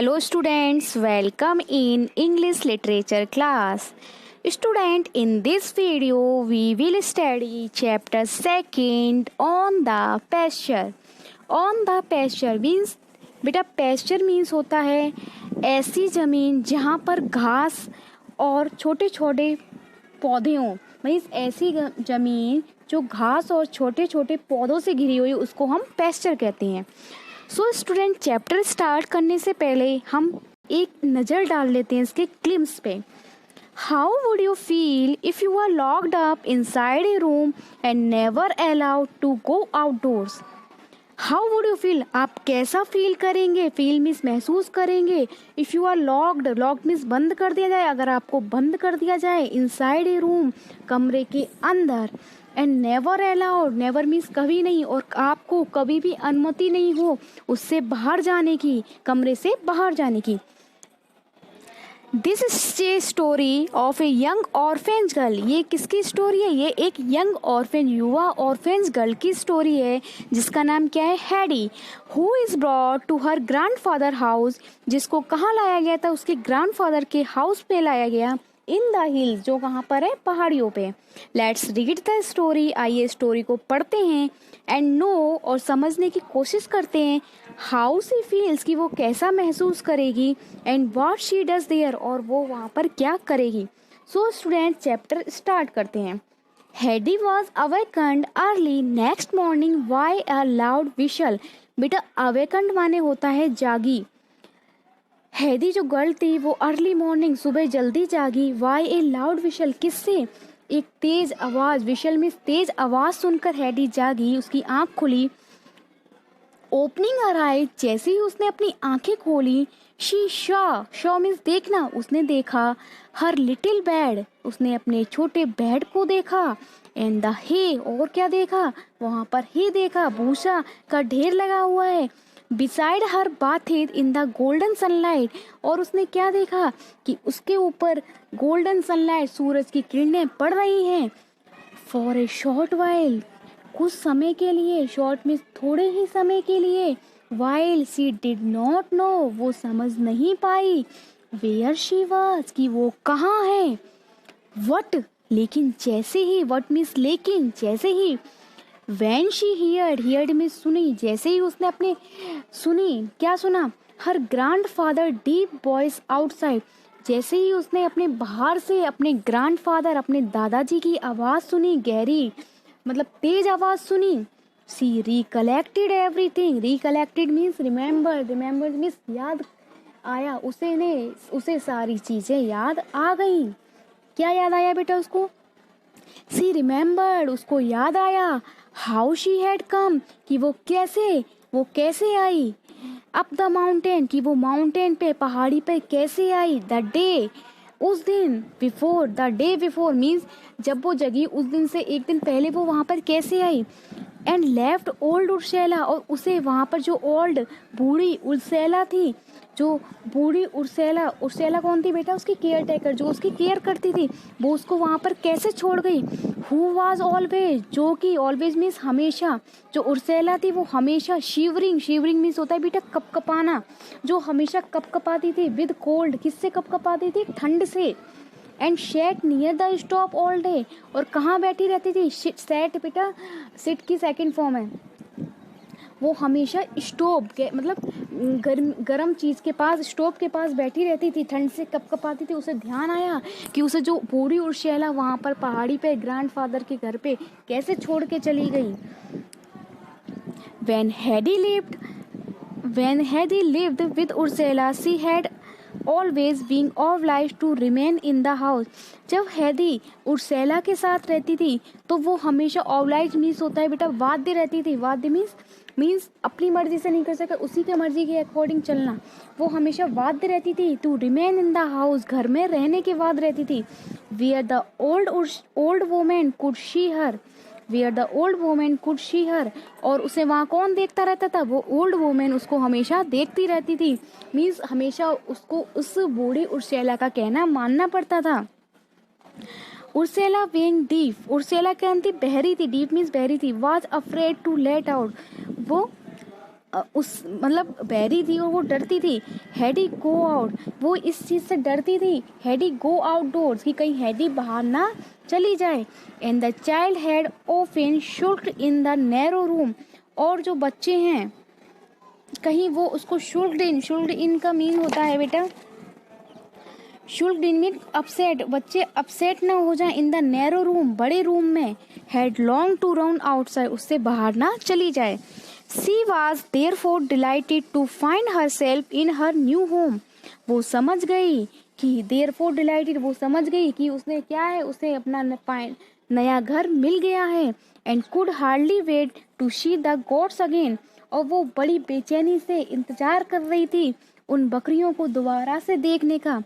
Hello students, welcome in English literature class. Student, in this video we will study chapter 2 on the pasture. On the pasture means बेटा pasture means होता है ऐसी ज़मीन जहाँ पर घास और छोटे छोटे पौधे हों. मीन्स ऐसी ज़मीन जो घास और छोटे छोटे पौधों से घिरी हुई उसको हम pasture कहते हैं. सो स्टूडेंट, चैप्टर स्टार्ट करने से पहले हम एक नज़र डाल लेते हैं इसके क्लिम्स पे. How would you feel if you are locked up inside a room and never allowed to go outdoors. How would you feel, आप कैसा फील करेंगे. फील मीन्स महसूस करेंगे. If you are locked, locked means बंद कर दिया जाए, अगर आपको बंद कर दिया जाए इनसाइड ए रूम, कमरे के अंदर. And never allowed, never means कभी नहीं, और आपको कभी भी अनुमति नहीं हो उससे बाहर जाने की, कमरे से बाहर जाने की. This is a story of a young orphans girl. ये किसकी स्टोरी है? ये एक यंग ऑर्फेंज, युवा ऑर्फेंज गर्ल की स्टोरी है जिसका नाम क्या है? Heidi. Who is brought to her grandfather house, जिसको कहाँ लाया गया था? उसके ग्रैंडफादर के हाउस पे लाया गया. इन द हिल्स, जो कहाँ पर है? पहाड़ियों पे. Let's read the story. आइए स्टोरी को पढ़ते हैं एंड नो, और समझने की कोशिश करते हैं हाउ शी फील्स, कि वो कैसा महसूस करेगी, and what she does there, और वो वहाँ पर क्या करेगी. सो स्टूडेंट, चैप्टर स्टार्ट करते हैं. Heidi was awakened early next morning by a loud whistle. बेटा अवेकन्ड माने होता है जागी. हैदी जो गर्ल थी वो अर्ली मॉर्निंग, सुबह जल्दी जागी. वाई ए लाउड विशल, किससे? एक तेज आवाज. विशल में तेज आवाज सुनकर हैडी जागी, उसकी आंख खुली. ओपनिंग हर आइज, जैसे ही उसने अपनी आंखें खोली, शी शॉ मीन्स देखना, उसने देखा. हर लिटिल बेड, उसने अपने छोटे बेड को देखा. एंड द हे, और क्या देखा? वहाँ पर हे देखा, भूसा का ढेर लगा हुआ है. Beside her bathed in the golden sunlight, और उसने क्या देखा कि उसके ऊपर गोल्डन सनलाइट, सूरज की किरणें पड़ रही हैं. फॉर ए शॉर्ट वाइल, कुछ समय के लिए. शॉर्ट में थोड़े ही समय के लिए. While she did not know, वो समझ नहीं पाई. वेयर शी वाज, कि वो कहाँ है. वट, लेकिन जैसे ही. वट मीन्स लेकिन, जैसे ही. When she heard में सुनी, जैसे ही उसने अपने सुनी, क्या सुना? हर ग्रैंडफादर डीप वॉइस आउटसाइड, जैसे ही उसने अपने बाहर से अपने ग्रैंडफादर, अपने दादाजी की आवाज़ सुनी, गहरी मतलब तेज आवाज़ सुनी. She recollected everything. Recollected means remember, remember means याद आया उसे सारी चीज़ें याद आ गई. क्या याद आया बेटा उसको? सी रिमेंबर्ड, उसको याद आया. हाउ शी हैड कम, कि वो कैसे आई. अप द माउंटेन, कि वो माउंटेन पे, पहाड़ी पे कैसे आई. द डे, उस दिन. Before, the day before means जब वो जगी उस दिन से एक दिन पहले वो वहाँ पर कैसे आई. एंड लेफ्ट ओल्ड उर्सेला, और उसे वहाँ पर जो ओल्ड बूढ़ी उर्सेला थी, जो बूढ़ी उर्सेला कौन थी बेटा? उसकी केयर टेकर, जो उसकी केयर करती थी, वो उसको वहाँ पर कैसे छोड़ गई. हु वाज ऑलवेज, जो कि ऑलवेज मीन्स हमेशा, जो उर्सेला थी वो हमेशा. शिवरिंग मीन्स होता है बेटा कपकपाना, जो हमेशा कपकपाती थी. विद कोल्ड, किससे कपकपाती थी? ठंड से. And sat near the stop all day, और कहाँ बैठी रहती थी? सेट बेटा सिट की सेकंड फॉर्म है. वो हमेशा स्टोव के मतलब गर्म चीज़ के पास, स्टोव के पास बैठी रहती थी, ठंड से कपकपाती थी. उसे ध्यान आया कि उसे जो बूढ़ी उर्सेला वहाँ पर पहाड़ी पे ग्रैंडफादर के घर पे कैसे छोड़ के चली गई. When Hedy lived with Ursula, she had always been obliged to remain in the house. जब हैदी उर्सेला के साथ रहती थी तो वो हमेशा obliged मीन्स होता है बेटा बाध्य रहती थी. बाध्य मीन्स अपनी मर्जी से नहीं कर सकता, उसी के मर्जी के अकॉर्डिंग चलना. वो हमेशा बाध्य रहती थी. To remain in the house, घर में रहने के बाद रहती थी. Where the old women could see her, where the old women could see her, और उसे वहाँ कौन देखता रहता था? वो ओल्ड वुमेन उसको हमेशा देखती रहती थी. मीन्स हमेशा उसको उस बूढ़ी उर्सेला का कहना मानना पड़ता था. उर्सेला बीइंग डीफ, उर्सेला क्या थी? बहरी थी. डीप मीन्स बहरी थी. Was afraid to let out, वो उस मतलब बहरी थी और वो डरती थी। हैडी गो आउट, वो इस चीज़ से डरती थी। हैडी गो आउटडोर्स, कि कहीं हैडी बाहर ना चली जाए। And the child had often sulked in the narrow room, और जो बच्चे हैं कहीं वो उसको शुल्क्ड इन का मीन होता है बेटा, शुल्क्ड इन मीन अपसेट, बच्चे अपसेट ना हो जाए। इन द नैरो रूम, बड़े रूम में। Had long to run outside, उससे बाहर ना चली जाए। She was therefore delighted to find herself in her new home, वो समझ गई कि देयरफॉर डिलाइटेड, वो समझ गई कि उसने क्या है, उसे अपना नया घर मिल गया है। And could hardly wait to see the goats again, और वो बड़ी बेचैनी से इंतजार कर रही थी उन बकरियों को दोबारा से देखने का।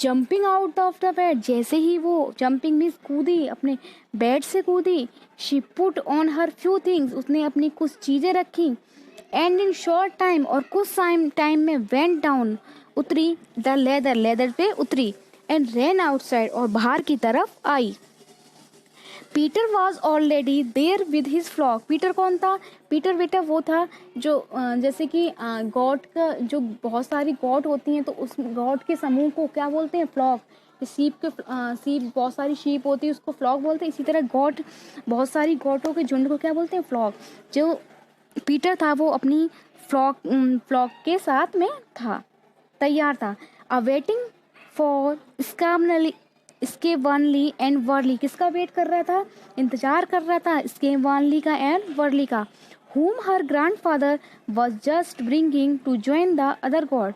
Jumping out of the bed, जैसे ही वो जंपिंग मीन्स कूदी, अपने बेड से कूदी। She put on her few things, उसने अपनी कुछ चीजें रखी। एंड इन शॉर्ट टाइम, और कुछ टाइम में वेंट डाउन, उतरी। द लेदर पे उतरी। एंड रैन आउटसाइड, और बाहर की तरफ आई। Peter was already there with his flock, Peter कौन था? पीटर बेटा वो था जो जैसे कि गॉड का, जो बहुत सारी गॉड होती हैं तो उस गॉड के समूह को क्या बोलते हैं? फ्लॉक। सीप बहुत सारी शीप होती है उसको फ्लॉक बोलते हैं। इसी तरह गॉड, बहुत सारी गॉडों के झुंड को क्या बोलते हैं? फ्लॉक। जो पीटर था वो अपनी फ्लॉक के साथ में था, तैयार था। अवेटिंग फॉर स्केवनली एंड वर्ली, किसका वेट कर रहा था? इंतजार कर रहा था स्केवनली का एंड वर्ली का। whom her grandfather was just bringing to join the other god,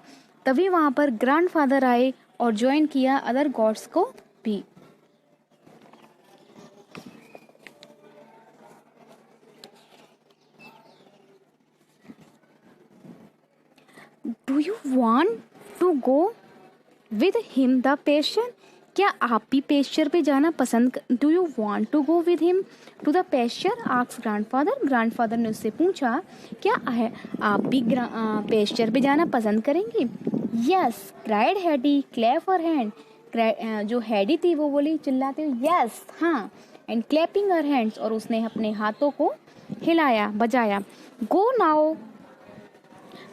तभी वहां पर ग्रैंडफादर आए और ज्वाइन किया अदर गॉड्स को भी। Do you want to go with him the pasture, क्या आप भी पेस्चर पे जाना पसंद? Do you want to go with him to the pasture, asked grandfather, grandfather ने उससे पूछा क्या है आप भी पेस्चर पे जाना पसंद करेंगी? Yes cried Heidi, clap her hand, जो हैडी थी वो बोली चिल्लाते हुए यस, हाँ। एंड क्लैपिंग हर हैंड्स, और उसने अपने हाथों को हिलाया बजाया।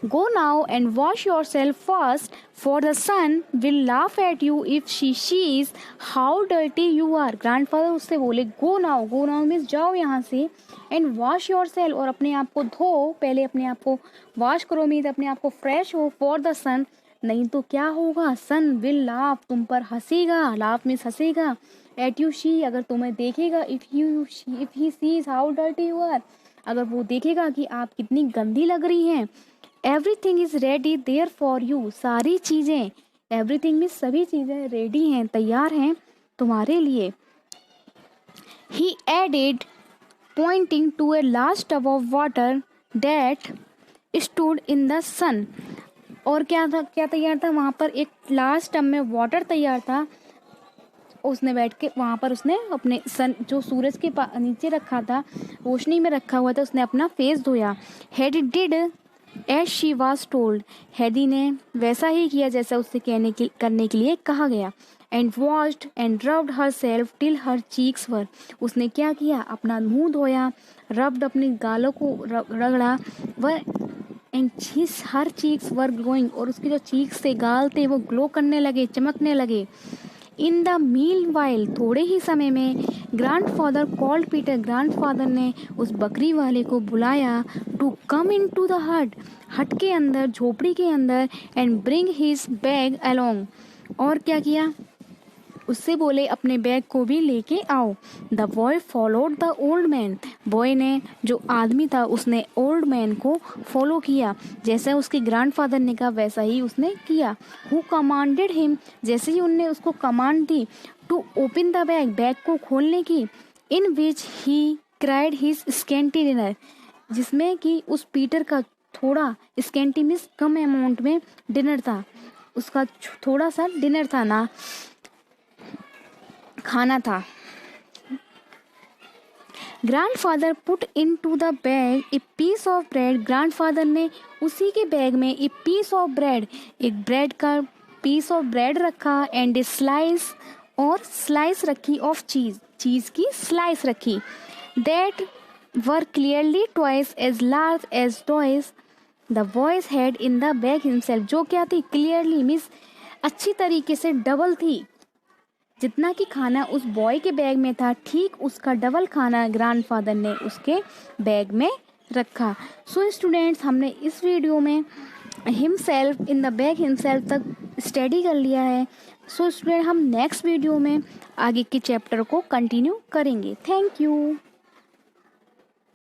Go now and wash yourself first, for the sun will laugh at you if she sees how dirty you are. Grandfather उससे बोले go now means जाओ यहाँ से, and wash yourself, और अपने आप को धो, पहले अपने आप को वॉश करो, मीन्स अपने आप को फ्रेश हो। for the sun, नहीं तो क्या होगा? सन will laugh, तुम पर हंसेगा, laugh means हंसेगा। at you she, अगर तुम्हें देखेगा, if he sees how dirty you are, अगर वो देखेगा कि आप कितनी गंदी लग रही हैं। Everything is ready there for you, सारी चीज़ें, एवरीथिंग में सभी चीज़ें रेडी हैं, तैयार हैं तुम्हारे लिए। He added pointing to a large tub of water that stood in the sun, और क्या था, क्या तैयार था वहाँ पर? एक लार्ज टब में वाटर तैयार था। उसने बैठ के वहाँ पर उसने अपने सन, जो सूरज के नीचे रखा था, रोशनी में रखा हुआ था, उसने अपना फेस धोया। Heidi did as she was told, Heidi ने वैसा ही किया जैसा उससे करने के लिए कहा गया। And washed and rubbed herself till her cheeks were, उसने क्या किया? अपना मुंह धोया, रब्ड अपने गालों को रगड़ा, वह and her cheeks were glowing, और उसके जो चीक्स थे, गाल थे, वो ग्लो करने लगे, चमकने लगे। इन द मील वाइल, थोड़े ही समय में, ग्रैंडफादर कॉल्ड पीटर, ग्रैंडफादर ने उस बकरी वाले को बुलाया, to come into the hut के अंदर, झोपड़ी के अंदर, and bring his bag along, और क्या किया? उससे बोले अपने बैग को भी लेके आओ। The boy followed the old man, boy ने, जो आदमी था, उसने ओल्ड मैन को फॉलो किया, जैसे उसके ग्रैंडफादर ने कहा वैसा ही उसने किया। हु कमांडेड हिम, जैसे ही उनने उसको कमांड दी, to open the bag, bag को खोलने की। In which he cried his scanty dinner, जिसमें कि उस पीटर का थोड़ा, स्कैंटी मीन्स कम अमाउंट में डिनर था, उसका थोड़ा सा डिनर था ना, खाना था। Grandfather put into the bag a piece of bread, grandfather ने उसी के बैग में ए पीस ऑफ ब्रेड, एक ब्रेड का पीस ऑफ ब्रेड रखा, एंड ए स्लाइस, और स्लाइस रखी ऑफ चीज, चीज की स्लाइस रखी। That were clearly twice as large as toys, the boys had in the bag himself, जो क्या थी, क्लियरली मीन्स अच्छी तरीके से डबल थी। जितना कि खाना उस बॉय के बैग में था, ठीक उसका डबल खाना ग्रैंडफादर ने उसके बैग में रखा। सो स्टूडेंट्स, हमने इस वीडियो में himself in the bag himself तक स्टडी कर लिया है। सो स्टूडेंट, हम नेक्स्ट वीडियो में आगे के चैप्टर को कंटिन्यू करेंगे। Thank you.